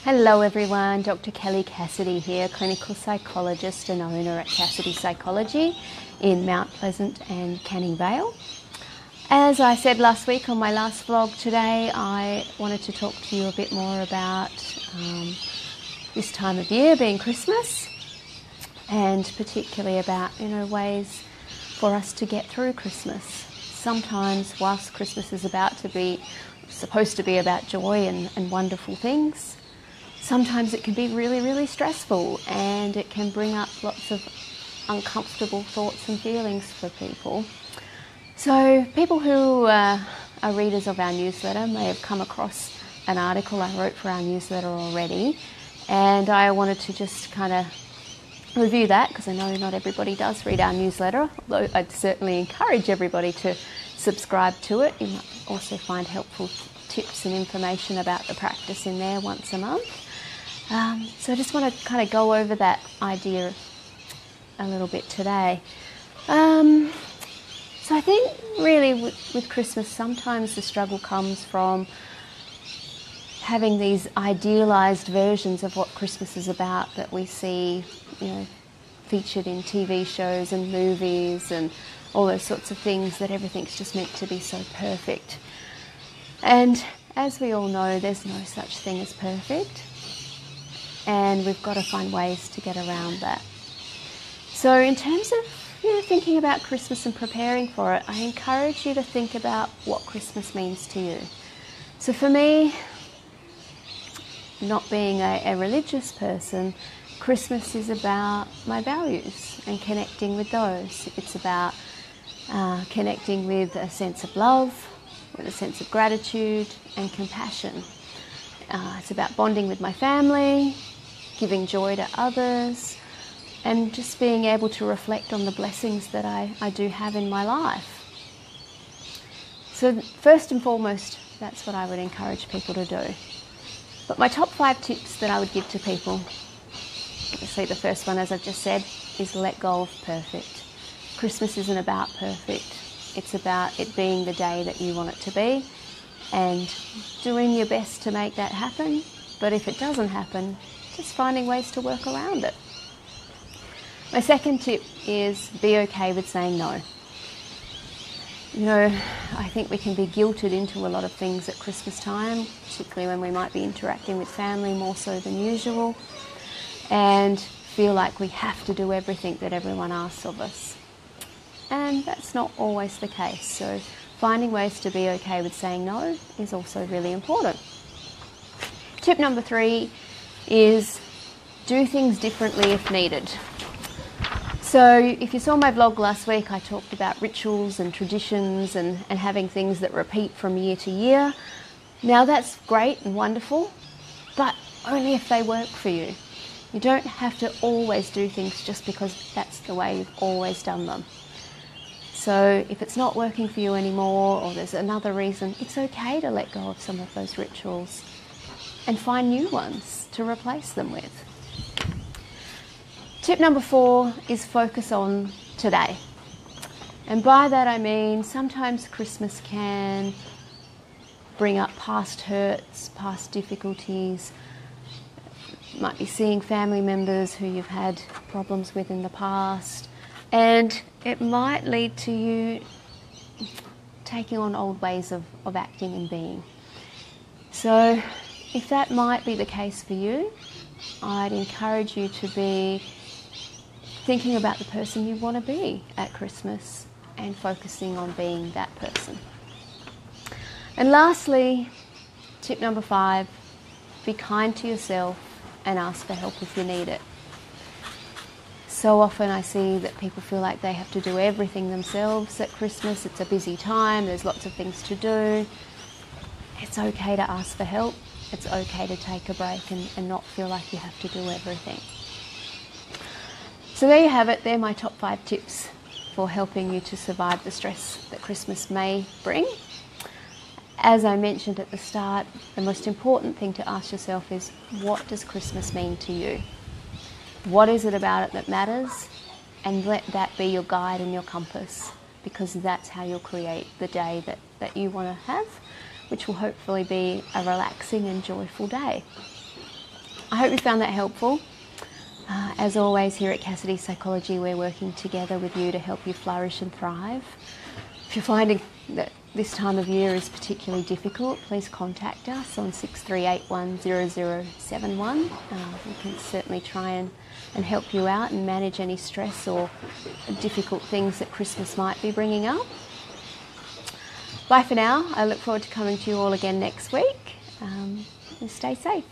Hello everyone, Dr. Kellie Cassidy here, Clinical Psychologist and owner at CassidyPsychology in Mount Pleasant and Canning Vale. As I said last week on my last vlog, today I wanted to talk to you a bit more about this time of year being Christmas, and particularly about ways for us to get through Christmas. Sometimes whilst Christmas is supposed to be about joy and wonderful things, sometimes it can be really, really stressful, and it can bring up lots of uncomfortable thoughts and feelings for people. So people who are readers of our newsletter may have come across an article I wrote for our newsletter already, and I wanted to just kind of review that because I know not everybody does read our newsletter, although I'd certainly encourage everybody to subscribe to it. You might also find helpful tips and information about the practice in there once a month. So I just want to kind of go over that idea a little bit today. So I think really with Christmas, sometimes the struggle comes from having these idealised versions of what Christmas is about that we see, featured in TV shows and movies and all those sorts of things, that everything's just meant to be so perfect. And as we all know, there's no such thing as perfect. And we've got to find ways to get around that. So in terms of thinking about Christmas and preparing for it, I encourage you to think about what Christmas means to you. So for me, not being a religious person, Christmas is about my values and connecting with those. It's about connecting with a sense of love, with a sense of gratitude and compassion. It's about bonding with my family, giving joy to others, and just being able to reflect on the blessings that I do have in my life. So first and foremost, that's what I would encourage people to do. But my top 5 tips that I would give to people, obviously the first one, as I've just said, is let go of perfect. Christmas isn't about perfect. It's about it being the day that you want it to be and doing your best to make that happen. But if it doesn't happen, just finding ways to work around it. My second tip is be okay with saying no. I think we can be guilted into a lot of things at Christmas time, particularly when we might be interacting with family more so than usual, and feel like we have to do everything that everyone asks of us. And that's not always the case. So finding ways to be okay with saying no is also really important. Tip number 3 is do things differently if needed. So if you saw my vlog last week, I talked about rituals and traditions and having things that repeat from year to year. Now that's great and wonderful, but only if they work for you. You don't have to always do things just because that's the way you've always done them. So if it's not working for you anymore, or there's another reason, it's okay to let go of some of those rituals and find new ones to replace them with. Tip number 4 is focus on today. And by that I mean sometimes Christmas can bring up past hurts, past difficulties. You might be seeing family members who you've had problems with in the past, and it might lead to you taking on old ways of acting and being. So if that might be the case for you, I'd encourage you to be thinking about the person you want to be at Christmas and focusing on being that person. And lastly, tip number 5, be kind to yourself and ask for help if you need it. So often I see that people feel like they have to do everything themselves at Christmas. It's a busy time, there's lots of things to do. It's okay to ask for help. It's okay to take a break and not feel like you have to do everything. So there you have it. They're my top 5 tips for helping you to survive the stress that Christmas may bring. As I mentioned at the start, the most important thing to ask yourself is, what does Christmas mean to you? What is it about it that matters? And let that be your guide and your compass, because that's how you'll create the day that you want to have, which will hopefully be a relaxing and joyful day. I hope you found that helpful. As always, here at Cassidy Psychology, we're working together with you to help you flourish and thrive. If you're finding that this time of year is particularly difficult, please contact us on 63810071. We can certainly try and help you out and manage any stress or difficult things that Christmas might be bringing up. Bye for now. I look forward to coming to you all again next week. Stay safe.